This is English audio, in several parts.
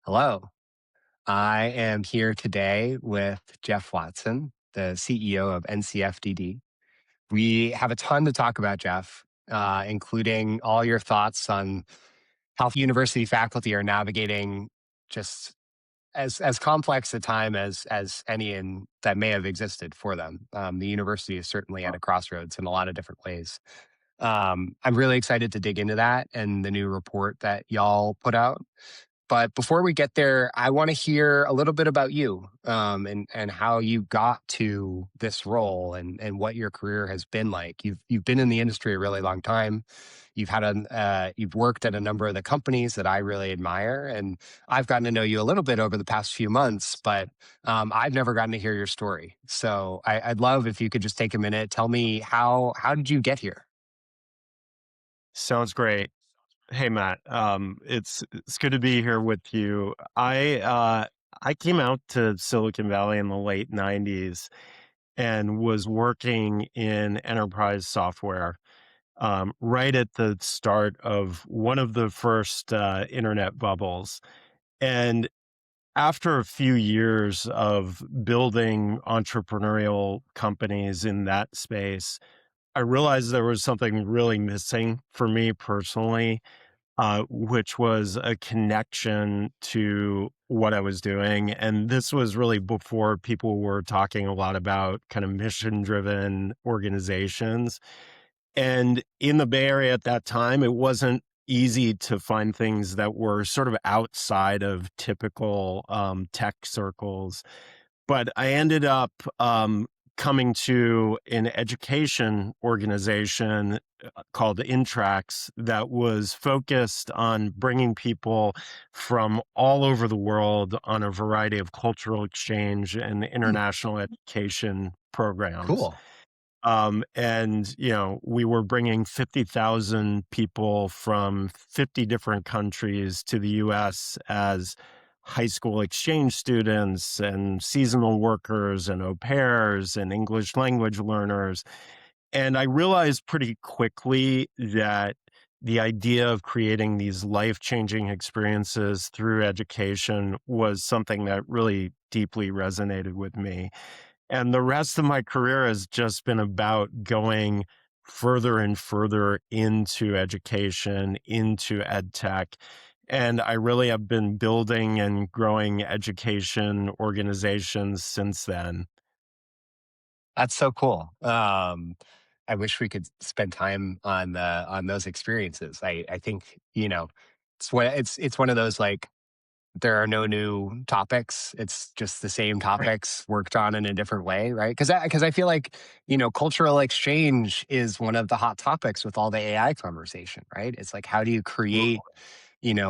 Hello. I am here today with Geoff Watson, the CEO of NCFDD. We have a ton to talk about, Jeff, including all your thoughts on how university faculty are navigating just as complex a time as any that may have existed for them. The university is certainly at a crossroads in a lot of different ways. I'm really excited to dig into that and the new report that y'all put out. But before we get there, I want to hear a little bit about you, and how you got to this role and what your career has been like. You've been in the industry a really long time. You've worked at a number of the companies that I really admire, and I've gotten to know you a little bit over the past few months. But I've never gotten to hear your story. So I'd love if you could just take a minute, tell me how did you get here? Sounds great. Hey, Matt. It's good to be here with you. I came out to Silicon Valley in the late '90s and was working in enterprise software right at the start of one of the first internet bubbles. And after a few years of building entrepreneurial companies in that space, I realized there was something really missing for me personally, which was a connection to what I was doing. And this was really before people were talking a lot about kind of mission driven organizations. And in the Bay Area at that time, it wasn't easy to find things that were sort of outside of typical tech circles. But I ended up coming to an education organization called Intrax that was focused on bringing people from all over the world on a variety of cultural exchange and Hmm, international education programs. cool. We were bringing 50,000 people from 50 different countries to the US as high school exchange students and seasonal workers and au pairs and English language learners. And I realized pretty quickly that the idea of creating these life changing experiences through education was something that really deeply resonated with me. And the rest of my career has just been about going further and further into education, into ed tech. And I really have been building and growing education organizations since then. That's so cool. I wish we could spend time on those experiences. I think it's one of those, like, there are no new topics. It's just the same topics worked on in a different way, right? Because I feel like cultural exchange is one of the hot topics with all the AI conversation, right? It's like, how do you create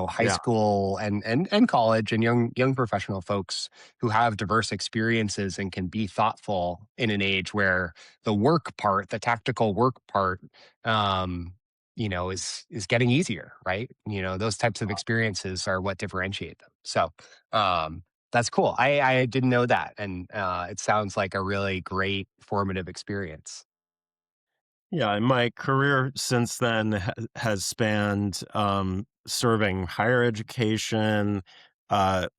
high Yeah. school and college and young professional folks who have diverse experiences and can be thoughtful in an age where the work part, the tactical work part, um is getting easier, right? Those types of experiences are what differentiate them. So that's cool. I didn't know that, and it sounds like a really great formative experience. Yeah, and my career since then has spanned serving higher education,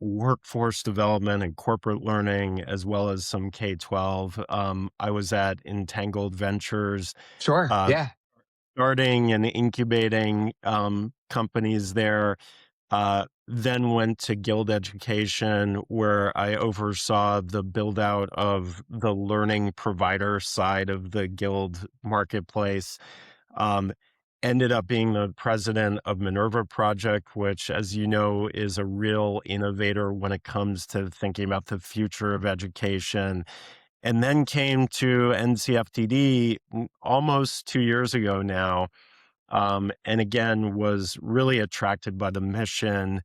workforce development, and corporate learning, as well as some K 12. I was at Entangled Ventures, Sure. uh, Yeah. starting and incubating companies there. Then went to Guild Education, where I oversaw the build out of the learning provider side of the Guild marketplace. Um, Ended up being the president of Minerva Project, which, as you know, is a real innovator when it comes to thinking about the future of education. And then came to NCFDD almost 2 years ago now, and again was really attracted by the mission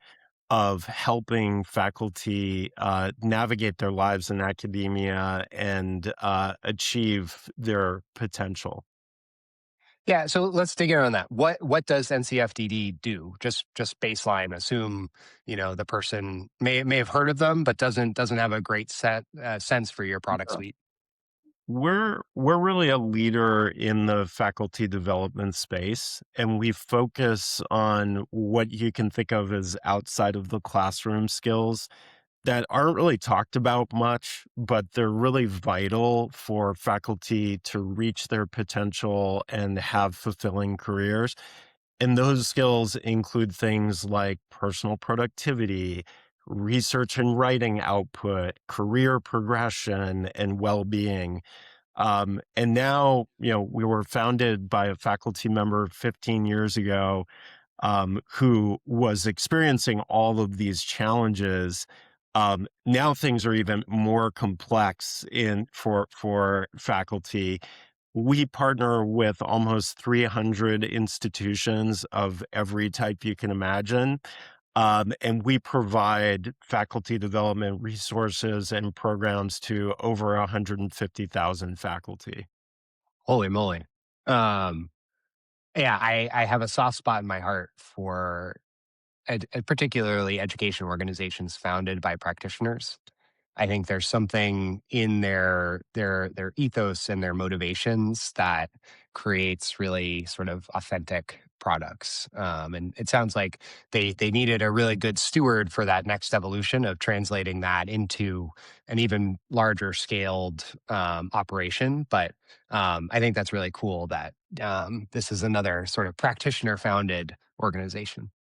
of helping faculty navigate their lives in academia and achieve their potential. Yeah, so let's dig in on that. What does NCFDD do? Just baseline. Assume the person may have heard of them, but doesn't have a great sense for your product suite. We're really a leader in the faculty development space, and we focus on what you can think of as outside of the classroom skills that aren't really talked about much, but they're really vital for faculty to reach their potential and have fulfilling careers. And those skills include things like personal productivity, research and writing output, career progression, and well-being. And now, we were founded by a faculty member 15 years ago, who was experiencing all of these challenges. Now things are even more complex in for faculty. We partner with almost 300 institutions of every type you can imagine. And we provide faculty development resources and programs to over 150,000 faculty. Holy moly. Um, yeah, I have a soft spot in my heart for particularly education organizations founded by practitioners. I think there's something in their ethos and their motivations that creates really sort of authentic products. And it sounds like they needed a really good steward for that next evolution of translating that into an even larger scaled operation. But I think that's really cool that this is another sort of practitioner founded organization.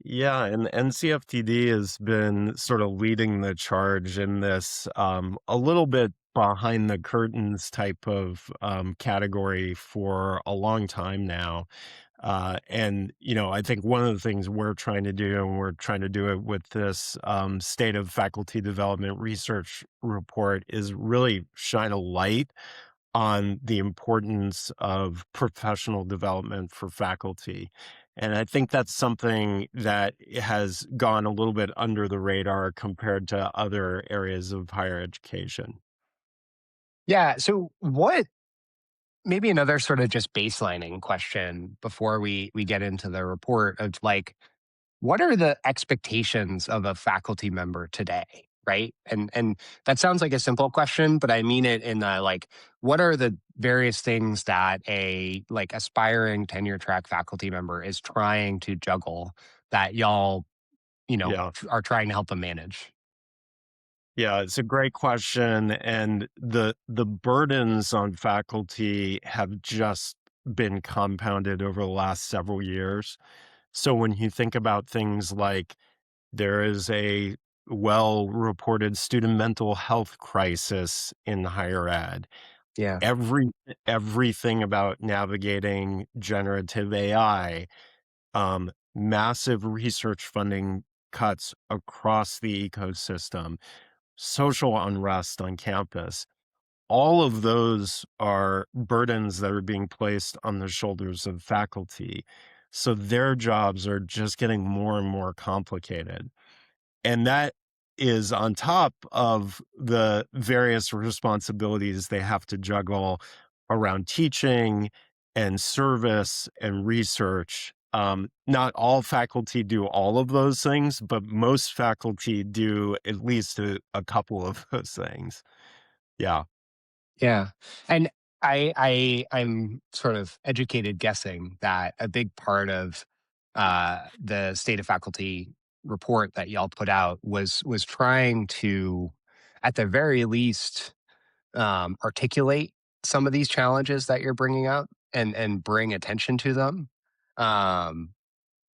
Yeah, and NCFDD has been sort of leading the charge in this, a little bit behind the curtains type of category for a long time now. And, I think one of the things we're trying to do, and we're trying to do it with this state of faculty development research report, is really shine a light on the importance of professional development for faculty. And I think that's something that has gone a little bit under the radar compared to other areas of higher education. Yeah. So what maybe another sort of just baselining question before we get into the report of like what are the expectations of a faculty member today, right? And that sounds like a simple question, but I mean it in the like what are the various things that a like aspiring tenure track faculty member is trying to juggle that y'all, Yeah. are trying to help them manage? Yeah, it's a great question, and the burdens on faculty have just been compounded over the last several years. So when you think about things like there is a well-reported student mental health crisis in higher ed. Yeah. Every everything about navigating generative AI, massive research funding cuts across the ecosystem, social unrest on campus. All of those are burdens that are being placed on the shoulders of faculty. So their jobs are just getting more and more complicated. And that is on top of the various responsibilities they have to juggle around teaching and service and research. Not all faculty do all of those things, but most faculty do at least a couple of those things. Yeah. Yeah. And I'm sort of educated guessing that a big part of the state of faculty report that y'all put out was trying to, at the very least, articulate some of these challenges that you're bringing up and bring attention to them. Um,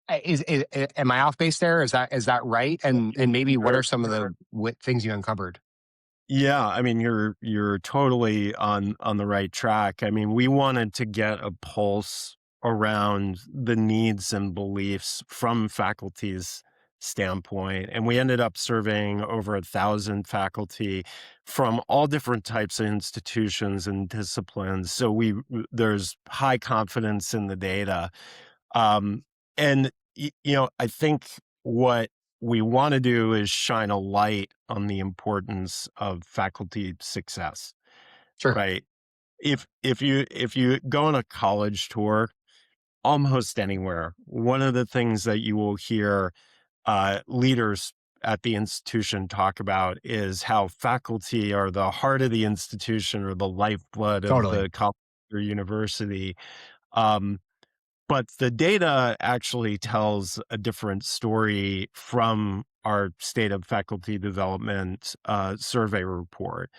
am I off base there? Is that right? And maybe what are some of the things you uncovered? Yeah, I mean, you're totally on the right track. I mean, we wanted to get a pulse around the needs and beliefs from faculty's standpoint, and we ended up surveying over 1,000 faculty from all different types of institutions and disciplines. So there's high confidence in the data. Um, and I think what we want to do is shine a light on the importance of faculty success, Sure. right? If you go on a college tour, almost anywhere, one of the things that you will hear leaders at the institution talk about is how faculty are the heart of the institution or the lifeblood of Totally. the college or university. Um, but the data actually tells a different story from our state of faculty development survey report.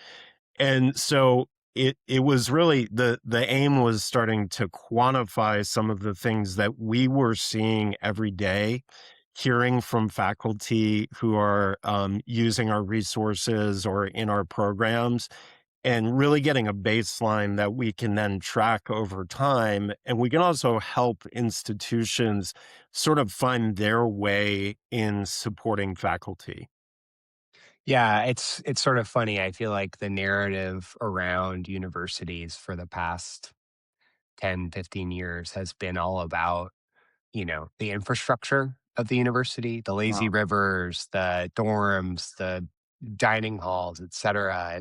And so it was really the aim was starting to quantify some of the things that we were seeing every day, hearing from faculty who are using our resources or in our programs, and really getting a baseline that we can then track over time. And we can also help institutions sort of find their way in supporting faculty. Yeah, it's sort of funny. I feel like the narrative around universities for the past 10, 15 years has been all about, the infrastructure of the university, the lazy rivers, the dorms, the dining halls, et cetera.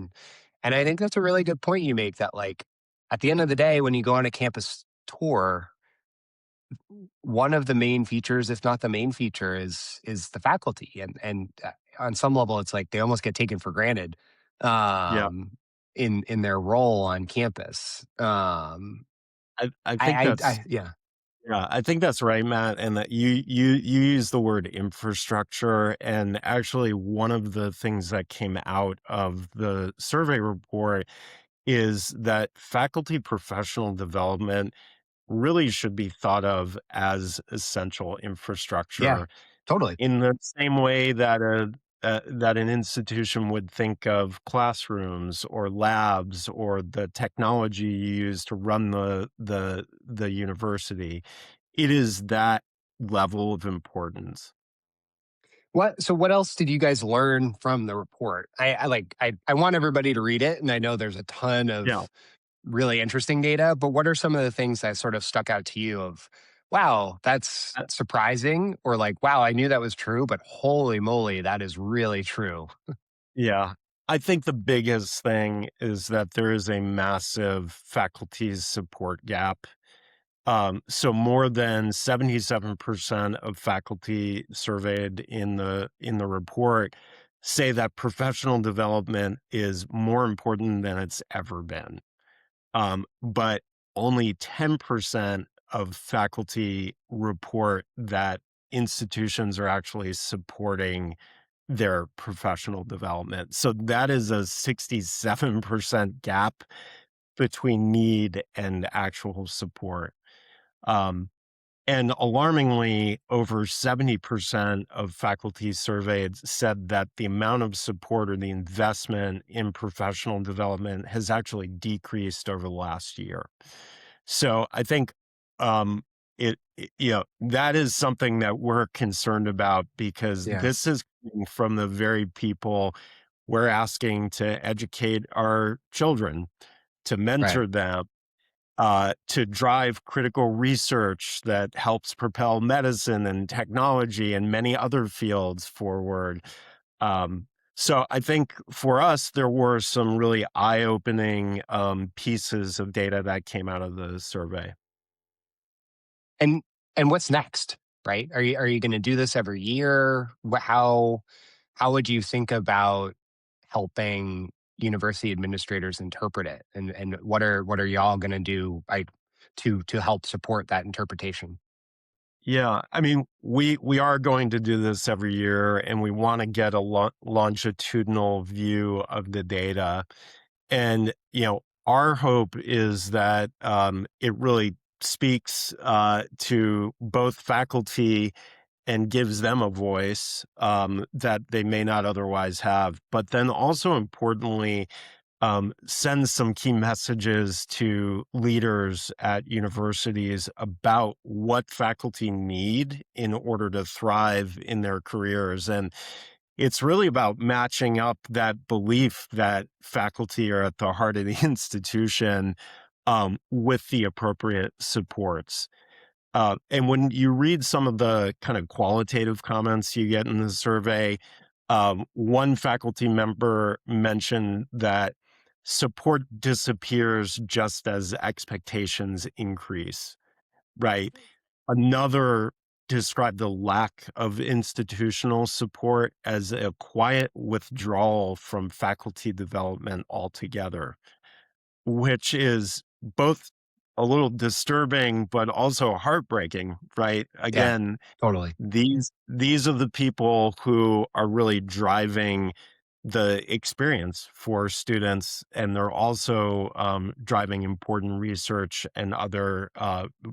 And I think that's a really good point you make that like at the end of the day, when you go on a campus tour, one of the main features, if not the main feature, is the faculty. And on some level, it's like they almost get taken for granted Yeah. in their role on campus. I think that's Yeah, Yeah, I think that's right, Matt, and that you use the word infrastructure, and actually one of the things that came out of the survey report is that faculty professional development really should be thought of as essential yeah, infrastructure totally. in the same way that that an institution would think of classrooms or labs or the technology you use to run the university. It is that level of importance. So what else did you guys learn from the report? I want everybody to read it, and I know there's a ton Yeah. of really interesting data, but what are some of the things that sort of stuck out to you of, wow, that's Uh, surprising, or like, wow, I knew that was true, but holy moly, that is really true. yeah. I think the biggest thing is that there is a massive faculty support gap. So more than 77% of faculty surveyed in the report say that professional development is more important than it's ever been. But only 10% of faculty report that institutions are actually supporting their professional development. So that is a 67% gap between need and actual support. Um, and alarmingly, over 70% of faculty surveyed said that the amount of support or the investment in professional development has actually decreased over the last year. So I think that is something that we're concerned about because Yeah, this is coming from the very people we're asking to educate our children, to right. mentor them, to drive critical research that helps propel medicine and technology and many other fields forward. Um, so I think for us, there were some really eye-opening pieces of data that came out of the survey. And and what's next, right? Are you going to do this every year? How would you think about helping university administrators interpret it, and what are y'all going to do to help support that interpretation? Yeah, I mean, we are going to do this every year, and we want to get a longitudinal view of the data. And, our hope is that it really speaks to both faculty and gives them a voice that they may not otherwise have. But then also importantly, send some key messages to leaders at universities about what faculty need in order to thrive in their careers. And it's really about matching up that belief that faculty are at the heart of the institution with the appropriate supports. And when you read some of the kind of qualitative comments you get in the survey, one faculty member mentioned that support disappears just as expectations increase, right? Another describe the lack of institutional support as a quiet withdrawal from faculty development altogether, which is both a little disturbing, but also heartbreaking, right? Yeah, Again, totally. these are the people who are really driving the experience for students, and they're also driving important research and other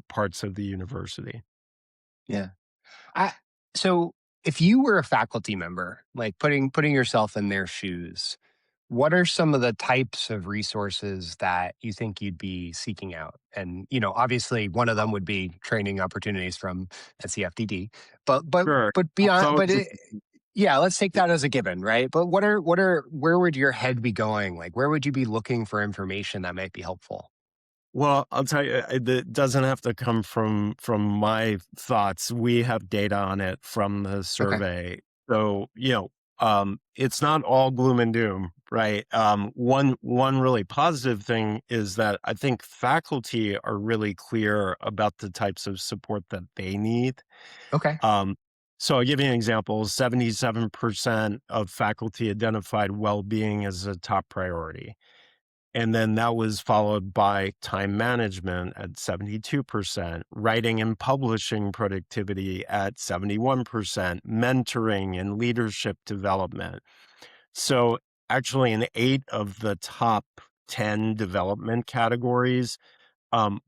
parts of the university. Yeah. I so if you were a faculty member, like putting yourself in their shoes, what are some of the types of resources that you think you'd be seeking out? And, obviously one of them would be training opportunities from NCFDD, but but Sure. but beyond Although, but it, yeah, let's take that as a given, right? But where would your head be going? Like where would you be looking for information that might be helpful? well, I'll tell you, it doesn't have to come from my thoughts. We have data on it from the Okay. survey. So, it's not all gloom and doom, right? One really positive thing is that I think faculty are really clear about the types of support that they need. Okay. Um, so I'll give you an example. 77% of faculty identified well-being as a top priority. And then that was followed by time management at 72%, writing and publishing productivity at 71%, mentoring and leadership development. So actually, in 8 of the top 10 development categories,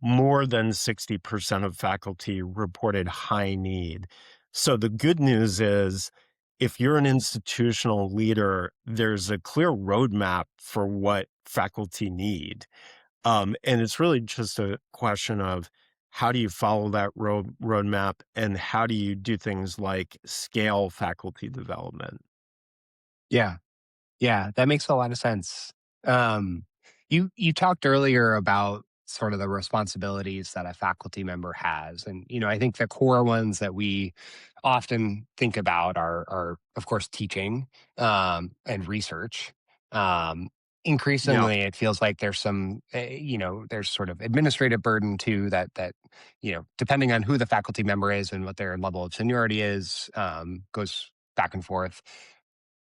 more than 60% of faculty reported high need. So the good news is, if you're an institutional leader, there's a clear roadmap for what faculty need. And it's really just a question of how do you follow that roadmap and how do you do things like scale faculty development? Yeah. Yeah, that makes a lot of sense. Um, you talked earlier about sort of the responsibilities that a faculty member has, and I think the core ones that we often think about are of course teaching and research. Um, Yeah. Increasingly, it feels like there's there's sort of administrative burden too that depending on who the faculty member is and what their level of seniority is, goes back and forth.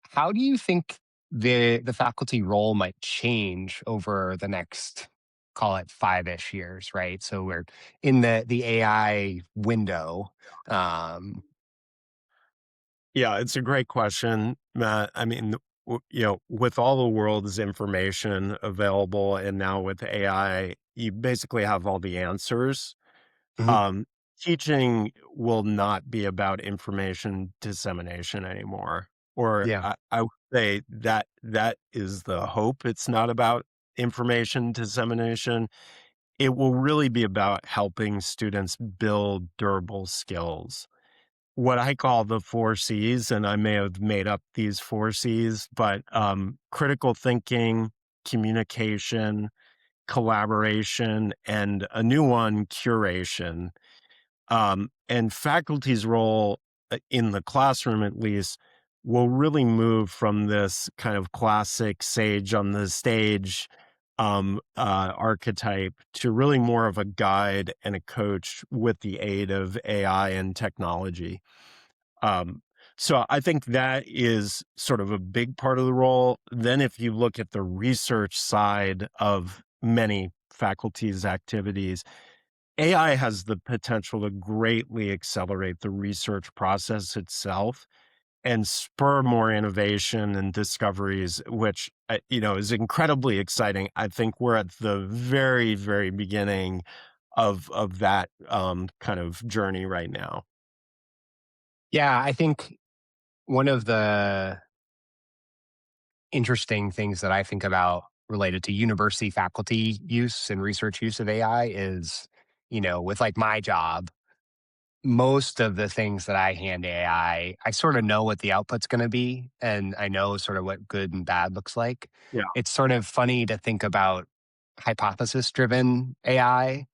How do you think the faculty role might change over the next, call it 5-ish years, right? So we're in the AI window. Um, Yeah, it's a great question, Matt. I mean, with all the world's information available and now with AI, you basically have all the answers. mhm, Um, Teaching will not be about information dissemination anymore. Or yeah. I would say that that is the hope. It's not about information dissemination. It will really be about helping students build durable skills, what I call the 4 Cs, and I may have made up these 4 Cs, but, critical thinking, communication, collaboration, and a new one, curation. And faculty's role, in the classroom at least, will really move from this kind of classic sage on the stage, archetype to really more of a guide and a coach with the aid of AI and technology. Um, so I think that is sort of a big part of the role. Then if you look at the research side of many faculties' activities, AI has the potential to greatly accelerate the research process itself and spur more innovation and discoveries, which is incredibly exciting. I think we're at the very, very beginning of that kind of journey right now. Yeah, I think one of the interesting things that I think about related to university faculty use and research use of AI is, with like my job, most of the things that I hand I sort of know what the output's going to be, and I know sort of what good and bad looks like. Yeah, It's sort of funny to think about hypothesis driven AI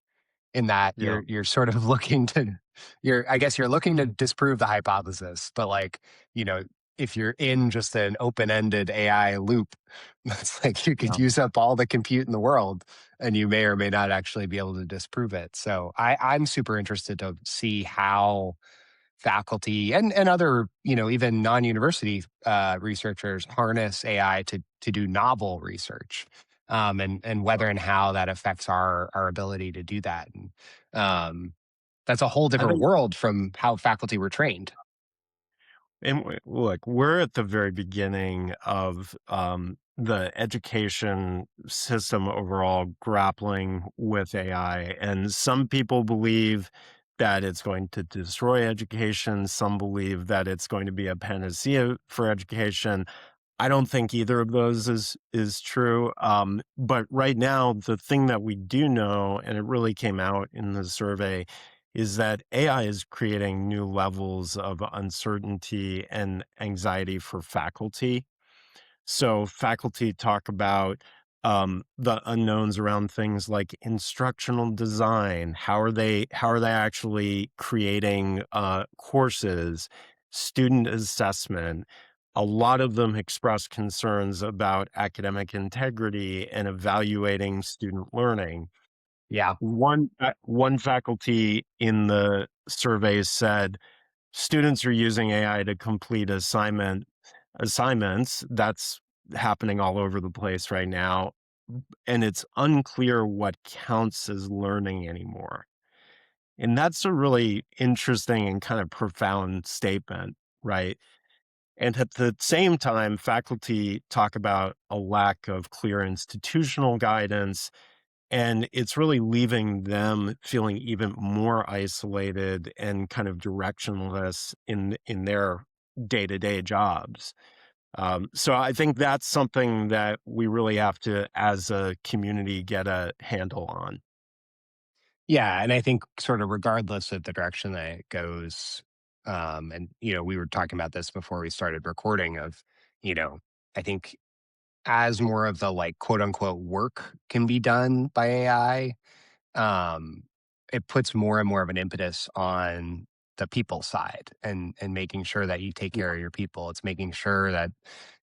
in that yeah. you're sort of looking to I guess you're looking to disprove the hypothesis, but like, you know, if you're in just an open-ended AI loop, it's like you could Yeah. use up all the compute in the world and you may or may not actually be able to disprove it. So I'm super interested to see how faculty and other, even non-university researchers harness AI to do novel research, and whether and how that affects our ability to do that. And that's a whole I different think world from how faculty were trained. And look, we're at the very beginning of the education system overall grappling with AI. And some people believe that it's going to destroy education. Some believe that it's going to be a panacea for education. I don't think either of those is true. But right now, the thing that we do know, and it really came out in the survey, is that AI is creating new levels of uncertainty and anxiety for faculty. So faculty talk about the unknowns around things like instructional design. How are they actually creating courses, student assessment? A lot of them express concerns about academic integrity and evaluating student learning. Yeah. One faculty in the survey said students are using AI to complete assignments. That's happening all over the place right now, and it's unclear what counts as learning anymore. And that's a really interesting and kind of profound statement, right? And at the same time, faculty talk about a lack of clear institutional guidance, and it's really leaving them feeling even more isolated and kind of directionless in their day-to-day jobs. So I think that's something that we really have to, as a community, get a handle on. Yeah, and I think sort of regardless of the direction that it goes, and we were talking about this before we started recording. You know, I think as more of the like quote unquote work can be done by AI, um, it puts more and more of an impetus on the people side and making sure that you take Yeah, care of your people. It's making sure that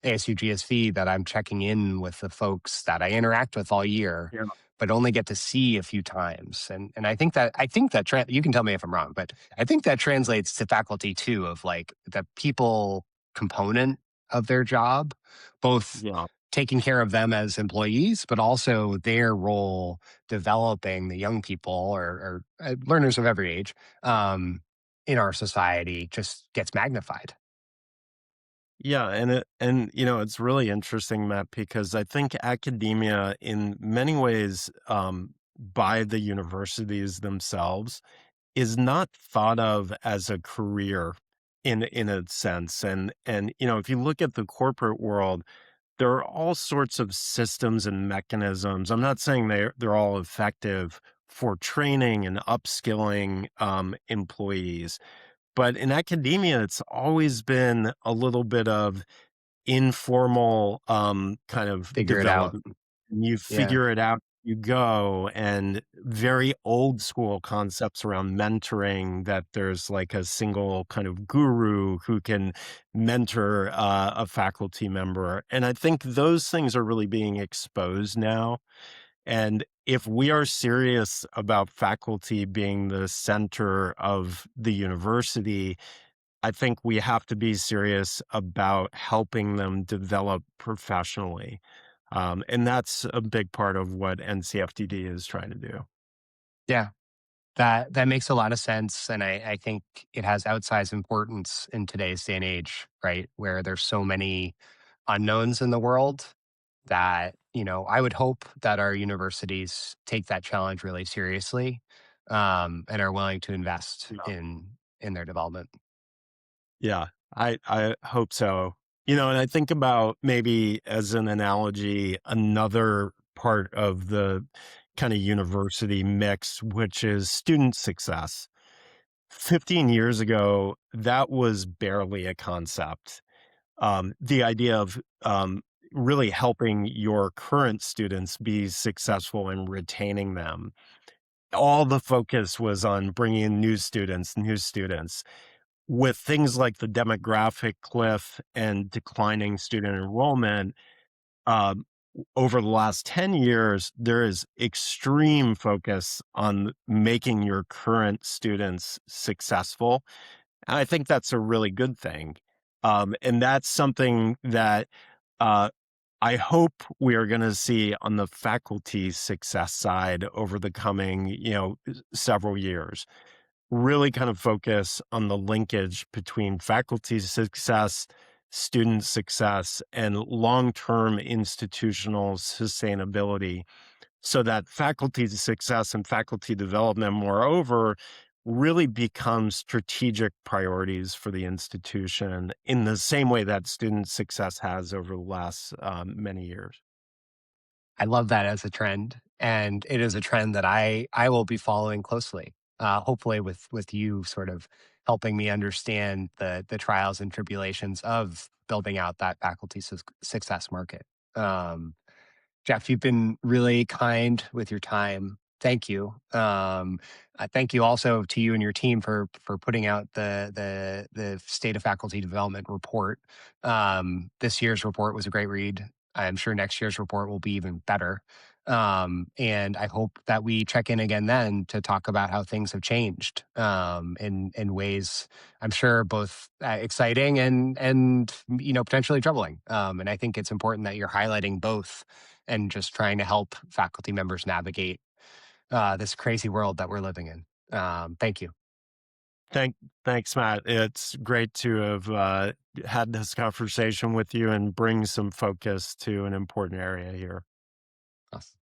ASU GSV that I'm checking in with the folks that I interact with all year, yeah, but only get to see a few times. And I think that you can tell me if I'm wrong, but I think that translates to faculty too, of like the people component of their job, both yeah. taking care of them as employees, but also their role developing the young people or learners of every age, um, in our society just gets magnified. Yeah, it's really interesting, Matt, because I think academia, in many ways, by the universities themselves, is not thought of as a career in a sense. And if you look at the corporate world, there are all sorts of systems and mechanisms. I'm not saying they're all effective for training and upskilling employees, but in academia, it's always been a little bit of informal, kind of Figure it out. development. You Yeah. figure it out, you go, and very old school concepts around mentoring, that there's like a single kind of guru who can mentor a faculty member. And I think those things are really being exposed now. And if we are serious about faculty being the center of the university, I think we have to be serious about helping them develop professionally. And that's a big part of what NCFDD is trying to do. Yeah. That makes a lot of sense. And I think it has outsized importance in today's day and age, right? Where there's so many unknowns in the world that, I would hope that our universities take that challenge really seriously, and are willing to invest Yeah. in their development. Yeah, I hope so. And I think about, maybe as an analogy, another part of the kind of university mix, which is student success. 15 years ago, that was barely a concept. The idea of really helping your current students be successful and retaining them. All the focus was on bringing in new students. With things like the demographic cliff and declining student enrollment, um, over the last 10 years, there is extreme focus on making your current students successful. And I think that's a really good thing. And that's something that uh, I hope we are going to see on the faculty success side over the coming, several years. Really kind of focus on the linkage between faculty success, student success, and long-term institutional sustainability so that faculty success and faculty development, moreover, really become strategic priorities for the institution in the same way that student success has over the last many years. I love that as a trend, and it is a trend that I will be following closely. Hopefully, with you sort of helping me understand the trials and tribulations of building out that faculty success market. Um, Jeff, you've been really kind with your time. Thank you. Thank you also to you and your team for putting out the state of faculty development report. This year's report was a great read. I'm sure next year's report will be even better. And I hope that we check in again then to talk about how things have changed in ways I'm sure both exciting and potentially troubling. And I think it's important that you're highlighting both and just trying to help faculty members navigate this crazy world that we're living in. Thank you. Thank, Thanks, Matt. It's great to have had this conversation with you and bring some focus to an important area here. Awesome.